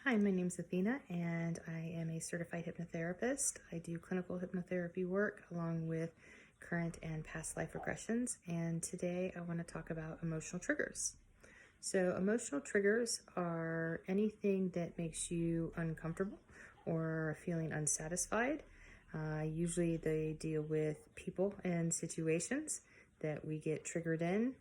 Hi, my name's Athena, and I am a certified hypnotherapist. I do clinical hypnotherapy work along with current and past life regressions. And today I want to talk about emotional triggers. So, emotional triggers are anything that makes you uncomfortable or feeling unsatisfied. Usually, they deal with people and situations that we get triggered in.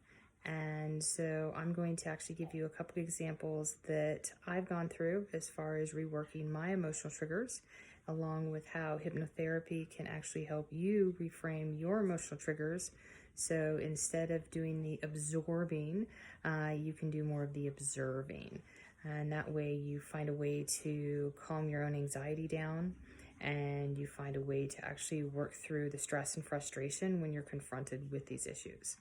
And so I'm going to actually give you a couple of examples that I've gone through as far as reworking my emotional triggers, along with how hypnotherapy can actually help you reframe your emotional triggers. So instead of doing the absorbing, you can do more of the observing. And that way you find a way to calm your own anxiety down, and you find a way to actually work through the stress and frustration when you're confronted with these issues.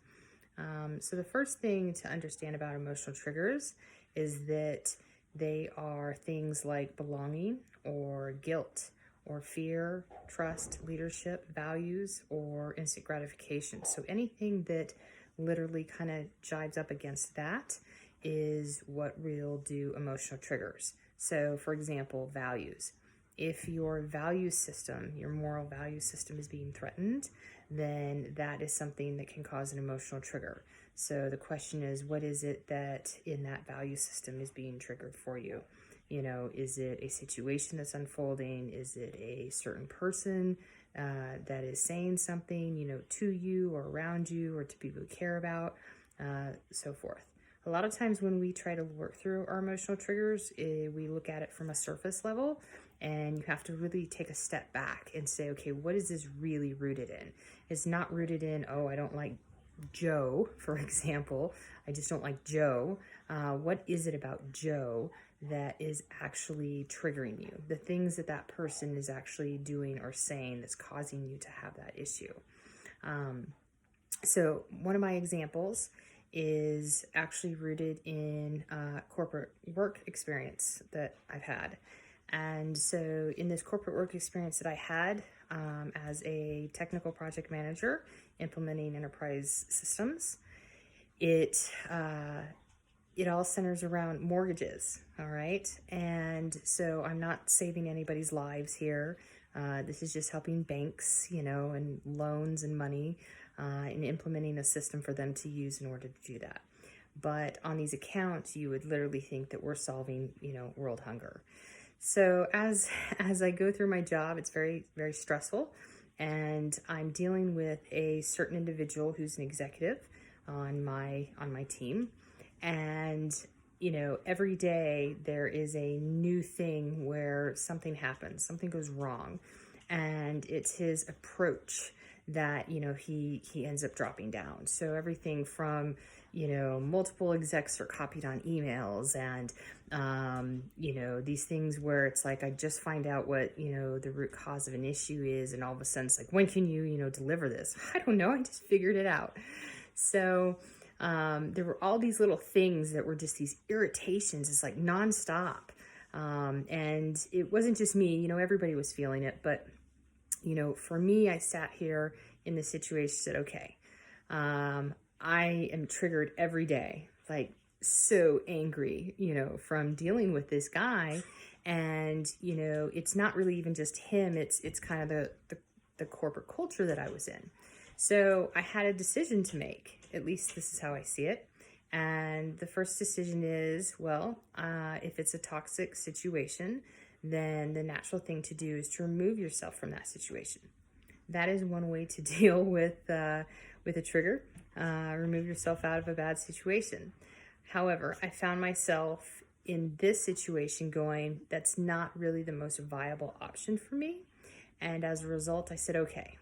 So the first thing to understand about emotional triggers is that they are things like belonging or guilt or fear, trust, leadership, values, or instant gratification. So anything that literally kind of jives up against that is what will do emotional triggers. So for example, values. If your value system, your moral value system is being threatened, then that is something that can cause an emotional trigger. So the question is, what is it that in that value system is being triggered for you? You know, is it a situation that's unfolding? Is it a certain person that is saying something, to you or around you or to people who care about, so forth. A lot of times when we try to work through our emotional triggers, we look at it from a surface level, and you have to really take a step back and say, okay, what is this really rooted in? It's not rooted in, oh, I don't like Joe, for example. I just don't like Joe. What is it about Joe that is actually triggering you? The things that that person is actually doing or saying that's causing you to have that issue. So one of my examples is actually rooted in corporate work experience that I've had. And so in this corporate work experience that I had as a technical project manager implementing enterprise systems, it all centers around mortgages, all right? And so I'm not saving anybody's lives here. This is just helping banks, and loans and money, and implementing a system for them to use in order to do that. But on these accounts, you would literally think that we're solving, world hunger. So as I go through my job, it's very, very stressful, and I'm dealing with a certain individual who's an executive on my team. And, every day there is a new thing where something happens, something goes wrong. And it's his approach that, he ends up dropping down. So everything from, multiple execs are copied on emails and, these things where it's like, I just find out what, the root cause of an issue is. And all of a sudden it's like, when can you, deliver this? I don't know. I just figured it out. So there were all these little things that were just these irritations. It's like nonstop. And it wasn't just me, everybody was feeling it. But, for me, I sat here in the situation, said, okay, I am triggered every day, like so angry, from dealing with this guy. And, it's not really even just him. It's kind of the corporate culture that I was in. So I had a decision to make. At least this is how I see it. And the first decision is, well, if it's a toxic situation, then the natural thing to do is to remove yourself from that situation. That is one way to deal with a trigger. Remove yourself out of a bad situation. However, I found myself in this situation going, that's not really the most viable option for me. And as a result, I said, okay,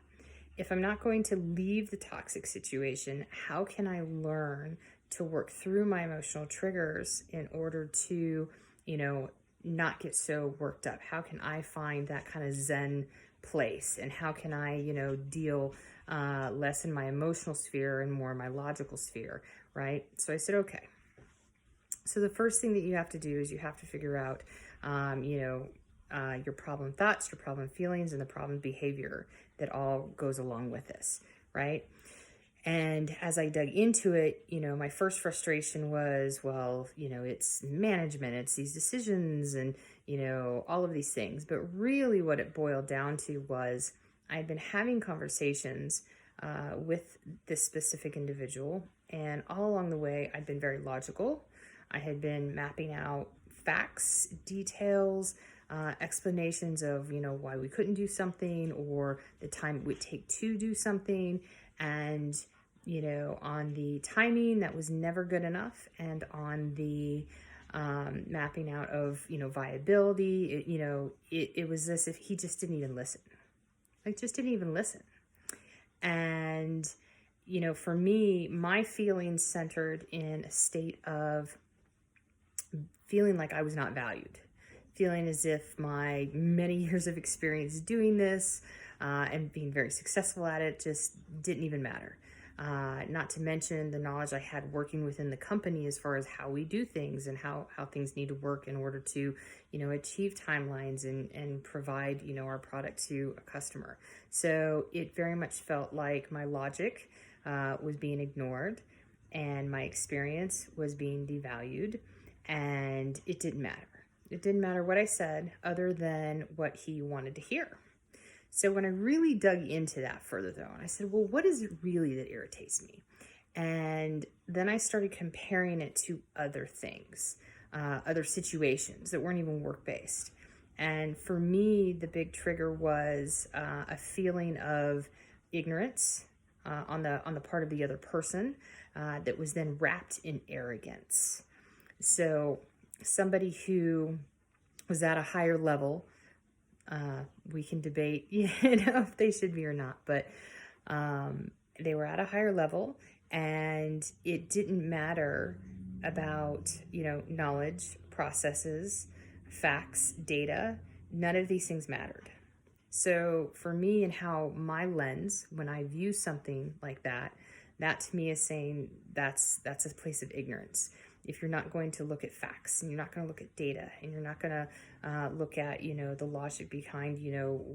if I'm not going to leave the toxic situation, how can I learn to work through my emotional triggers in order to, not get so worked up? How can I find that kind of Zen place? And how can I, deal less in my emotional sphere and more in my logical sphere, right? So I said, okay. So the first thing that you have to do is you have to figure out, your problem thoughts, your problem feelings, and the problem behavior that all goes along with this, right? And as I dug into it, my first frustration was, well, it's management, it's these decisions and, all of these things. But really what it boiled down to was I'd been having conversations with this specific individual. And all along the way, I'd been very logical. I had been mapping out facts, details, explanations of, why we couldn't do something or the time it would take to do something. And, on the timing, that was never good enough. And on the mapping out of, viability, it was as if he just didn't even listen. Just didn't even listen. And, for me, my feelings centered in a state of feeling like I was not valued, feeling as if my many years of experience doing this and being very successful at it just didn't even matter. Not to mention the knowledge I had working within the company as far as how we do things and how things need to work in order to, achieve timelines and provide, our product to a customer. So it very much felt like my logic was being ignored and my experience was being devalued, and it didn't matter. It didn't matter what I said other than what he wanted to hear. So when I really dug into that further though, and I said, well, what is it really that irritates me? And then I started comparing it to other things, other situations that weren't even work-based. And for me, the big trigger was a feeling of ignorance on the part of the other person that was then wrapped in arrogance. So somebody who was at a higher level, we can debate, if they should be or not, but they were at a higher level, and it didn't matter about, knowledge, processes, facts, data. None of these things mattered. So for me and how my lens, when I view something like that to me is saying that's a place of ignorance. If you're not going to look at facts and you're not going to look at data and you're not going to look at, the logic behind,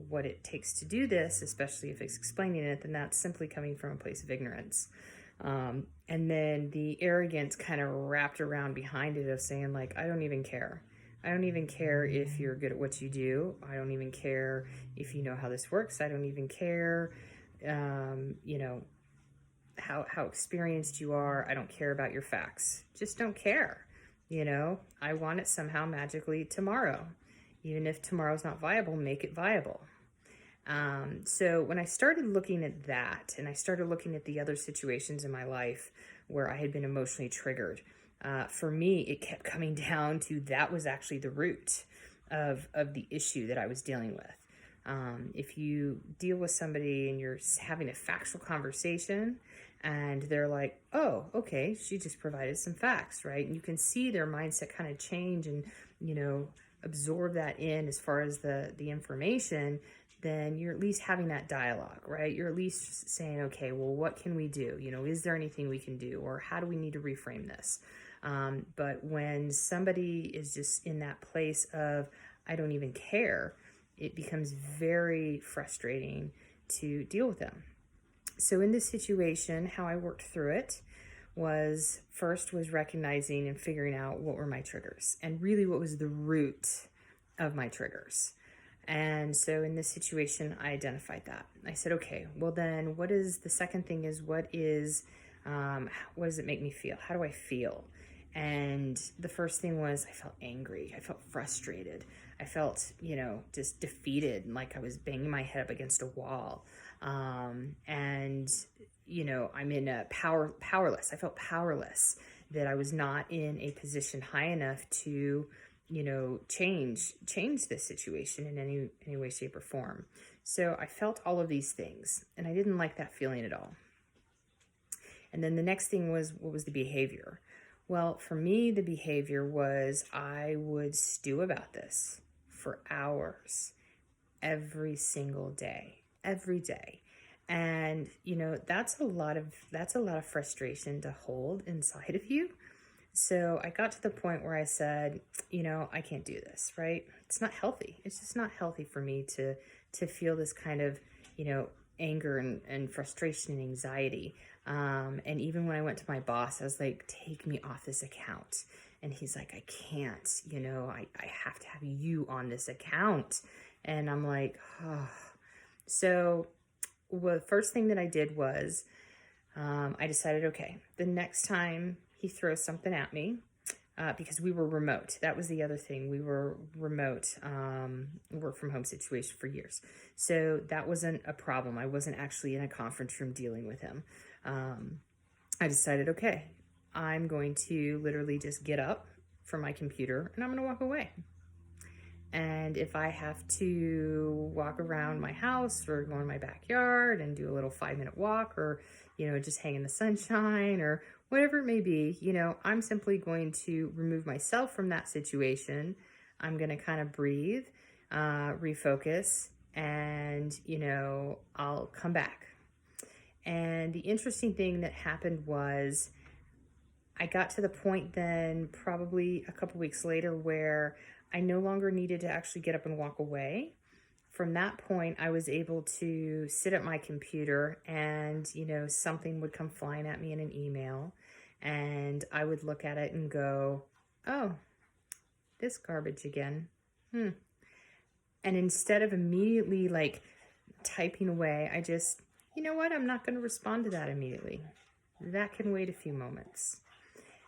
what it takes to do this, especially if it's explaining it, then that's simply coming from a place of ignorance. And then the arrogance kind of wrapped around behind it of saying like, I don't even care. I don't even care if you're good at what you do. I don't even care if you know how this works. I don't even care, how experienced you are. I don't care about your facts. Just don't care. I want it somehow magically tomorrow. Even if tomorrow's not viable, make it viable. So when I started looking at that, and I started looking at the other situations in my life where I had been emotionally triggered, for me, it kept coming down to that was actually the root of the issue that I was dealing with. If you deal with somebody and you're having a factual conversation and they're like, oh, okay, she just provided some facts, right? And you can see their mindset kind of change and, absorb that in as far as the information, then you're at least having that dialogue, right? You're at least saying, okay, well, what can we do? Is there anything we can do? Or how do we need to reframe this? But when somebody is just in that place of, I don't even care, it becomes very frustrating to deal with them. So in this situation, how I worked through it was recognizing and figuring out what were my triggers and really what was the root of my triggers. And so in this situation, I identified that. I said, okay, well then what is the second thing is what does it make me feel? How do I feel? And the first thing was I felt angry. I felt frustrated. I felt, just defeated, like I was banging my head up against a wall. And, I'm in a powerless. I felt powerless, that I was not in a position high enough to, change this situation in any way, shape, or form. So I felt all of these things, and I didn't like that feeling at all. And then the next thing was, what was the behavior? Well, for me, the behavior was I would stew about this for hours, every single day, every day. And, that's a lot of frustration to hold inside of you. So I got to the point where I said, I can't do this, right? It's not healthy. It's just not healthy for me to feel this kind of, anger and frustration and anxiety. And even when I went to my boss, I was like, take me off this account. And he's like, I can't, I have to have you on this account. And I'm like, oh. So the first thing that I did was I decided, okay, the next time he throws something at me, because we were remote. That was the other thing. We were remote, work from home situation for years. So that wasn't a problem. I wasn't actually in a conference room dealing with him. I decided, okay, I'm going to literally just get up from my computer and I'm going to walk away. And if I have to walk around my house or go in my backyard and do a little 5-minute walk, or, just hang in the sunshine or whatever it may be, I'm simply going to remove myself from that situation. I'm going to kind of breathe, refocus, and, I'll come back. And the interesting thing that happened was I got to the point then probably a couple weeks later where I no longer needed to actually get up and walk away. From that point, I was able to sit at my computer and, something would come flying at me in an email and I would look at it and go, oh, this garbage again. And instead of immediately like typing away, I just, you know what? I'm not going to respond to that immediately. That can wait a few moments.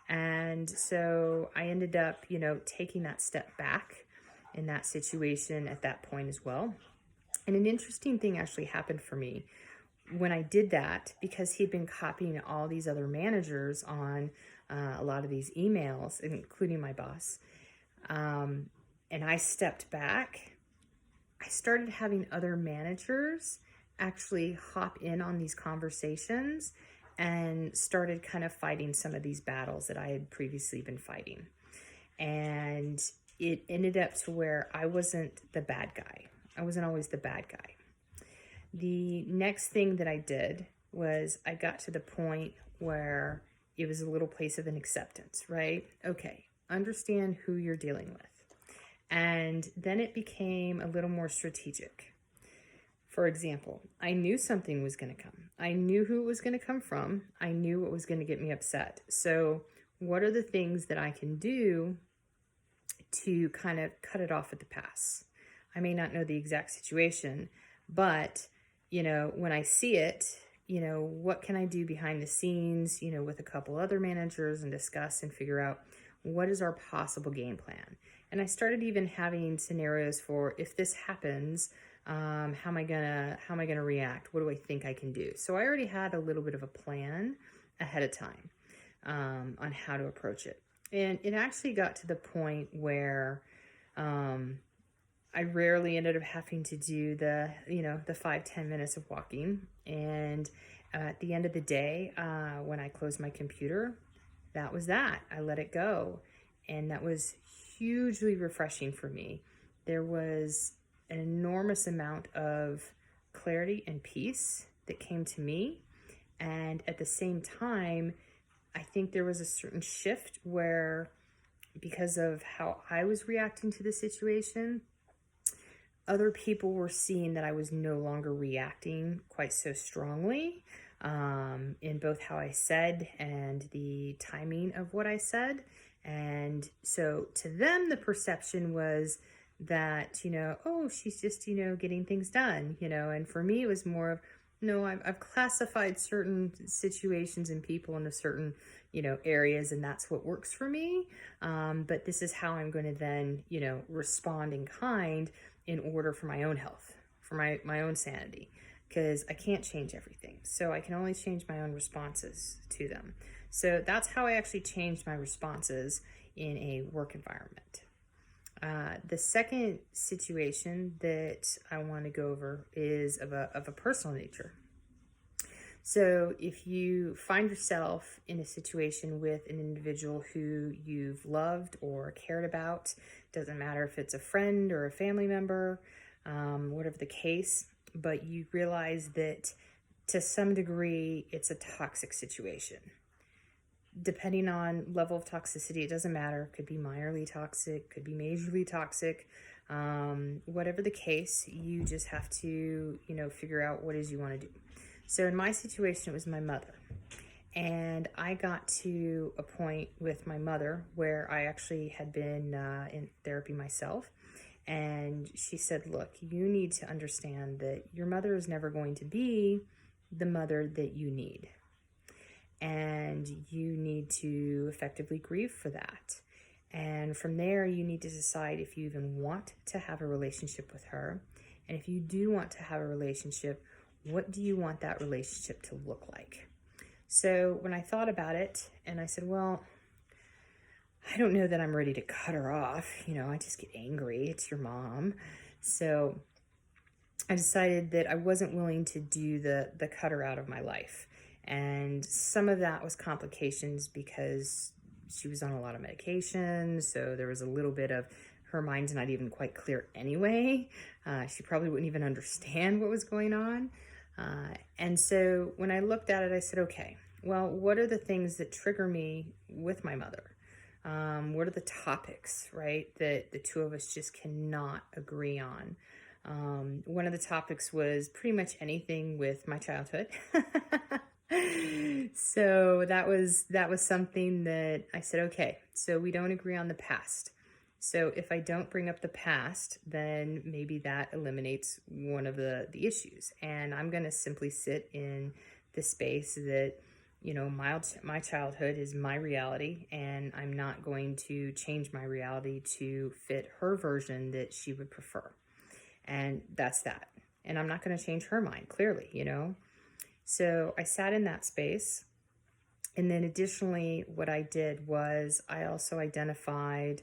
And so I ended up, taking that step back in that situation at that point as well. And an interesting thing actually happened for me when I did that, because he'd been copying all these other managers on a lot of these emails, including my boss. And I stepped back. I started having other managers actually hop in on these conversations and started kind of fighting some of these battles that I had previously been fighting. And it ended up to where I wasn't the bad guy. I wasn't always the bad guy. The next thing that I did was I got to the point where it was a little place of an acceptance, right? Okay, understand who you're dealing with. And then it became a little more strategic. For example, I knew something was going to come. I knew who it was going to come from. I knew what was going to get me upset. So what are the things that I can do to kind of cut it off at the pass? I may not know the exact situation, but, when I see it, what can I do behind the scenes, with a couple other managers and discuss and figure out what is our possible game plan? And I started even having scenarios for if this happens, how am I gonna react? What do I think I can do? So I already had a little bit of a plan ahead of time on how to approach it. And it actually got to the point where I rarely ended up having to do the 5-10 minutes of walking. And at the end of the day, when I closed my computer, that was that. I let it go. And that was hugely refreshing for me. There was an enormous amount of clarity and peace that came to me. And at the same time, I think there was a certain shift where, because of how I was reacting to the situation, other people were seeing that I was no longer reacting quite so strongly in both how I said and the timing of what I said. And so to them, the perception was that, oh, she's just, getting things done, and for me, it was more of, no, I've classified certain situations and people into certain, areas, and that's what works for me. But this is how I'm going to then, respond in kind in order for my own health, for my own sanity, because I can't change everything. So I can only change my own responses to them. So that's how I actually changed my responses in a work environment. The second situation that I want to go over is of a personal nature. So if you find yourself in a situation with an individual who you've loved or cared about, doesn't matter if it's a friend or a family member, whatever the case, but you realize that to some degree it's a toxic situation. Depending on level of toxicity, it doesn't matter. Could be minorly toxic, could be majorly toxic. Whatever the case, you just have to, figure out what it is you want to do. So in my situation, it was my mother. And I got to a point with my mother where I actually had been in therapy myself. And she said, look, you need to understand that your mother is never going to be the mother that you need. And you need to effectively grieve for that. And from there, you need to decide if you even want to have a relationship with her. And if you do want to have a relationship, what do you want that relationship to look like? So when I thought about it, and I said, well, I don't know that I'm ready to cut her off. I just get angry. It's your mom. So I decided that I wasn't willing to do the cut her out of my life. And some of that was complications because she was on a lot of medication. So there was a little bit of her mind's not even quite clear anyway. She probably wouldn't even understand what was going on. And so when I looked at it, I said, okay, well, what are the things that trigger me with my mother? What are the topics, right, that the two of us just cannot agree on? One of the topics was pretty much anything with my childhood. So that was something that I said, okay, so we don't agree on the past. So if I don't bring up the past, then maybe that eliminates one of the issues. And I'm going to simply sit in the space that, my childhood is my reality, and I'm not going to change my reality to fit her version that she would prefer. And that's that. And I'm not going to change her mind, clearly, So I sat in that space. And then additionally, what I did was I also identified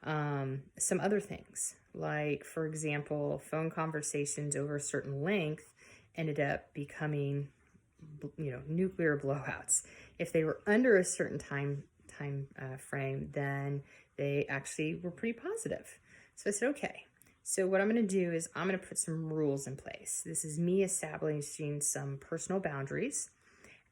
some other things. Like, for example, phone conversations over a certain length ended up becoming, nuclear blowouts. If they were under a certain time frame, then they actually were pretty positive. So I said, okay. So what I'm going to do is I'm going to put some rules in place. This is me establishing some personal boundaries.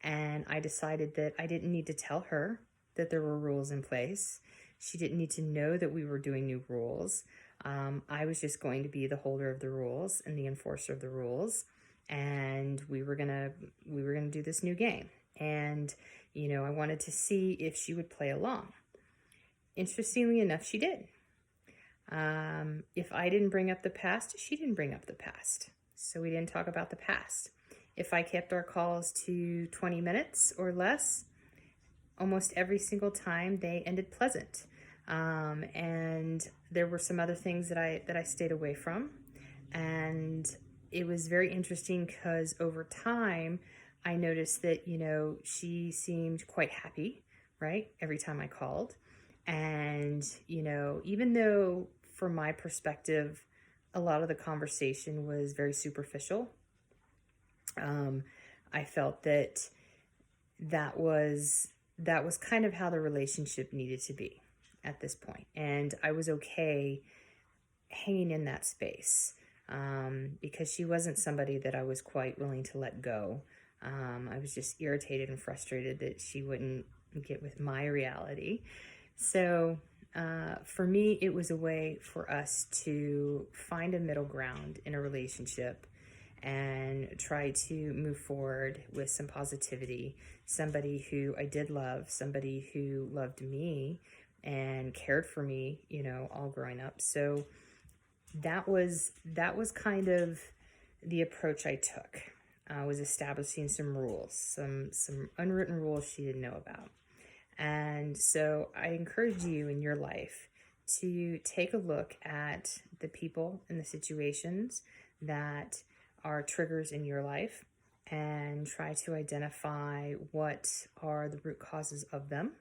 And I decided that I didn't need to tell her that there were rules in place. She didn't need to know that we were doing new rules. I was just going to be the holder of the rules and the enforcer of the rules. And we were gonna do this new game. And, I wanted to see if she would play along. Interestingly enough, she did. If I didn't bring up the past, she didn't bring up the past. So we didn't talk about the past. If I kept our calls to 20 minutes or less, almost every single time they ended pleasant. And there were some other things that I stayed away from. And it was very interesting because over time, I noticed that, she seemed quite happy, right? Every time I called. And, even though from my perspective, a lot of the conversation was very superficial, I felt that was kind of how the relationship needed to be at this point. And I was okay hanging in that space because she wasn't somebody that I was quite willing to let go. I was just irritated and frustrated that she wouldn't get with my reality. So for me, it was a way for us to find a middle ground in a relationship and try to move forward with some positivity. Somebody who I did love, somebody who loved me and cared for me, all growing up. So that was kind of the approach I took. Was establishing some rules, some unwritten rules she didn't know about. And so I encourage you in your life to take a look at the people and the situations that are triggers in your life and try to identify what are the root causes of them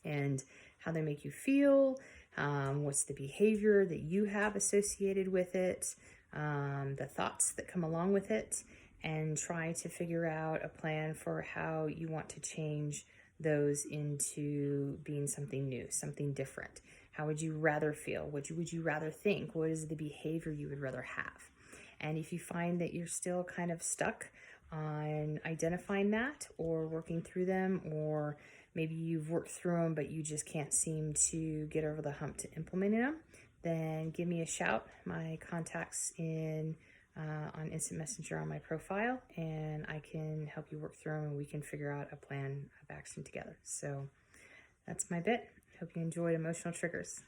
and how they make you feel, what's the behavior that you have associated with it, the thoughts that come along with it, and try to figure out a plan for how you want to change those into being something new, something different. How would you rather feel? What would you rather think? What is the behavior you would rather have? And if you find that you're still kind of stuck on identifying that or working through them, or maybe you've worked through them but you just can't seem to get over the hump to implementing them, then give me a shout. My contact's in on Instant Messenger on my profile, and I can help you work through them, and we can figure out a plan of action together. So that's my bit. Hope you enjoyed emotional triggers.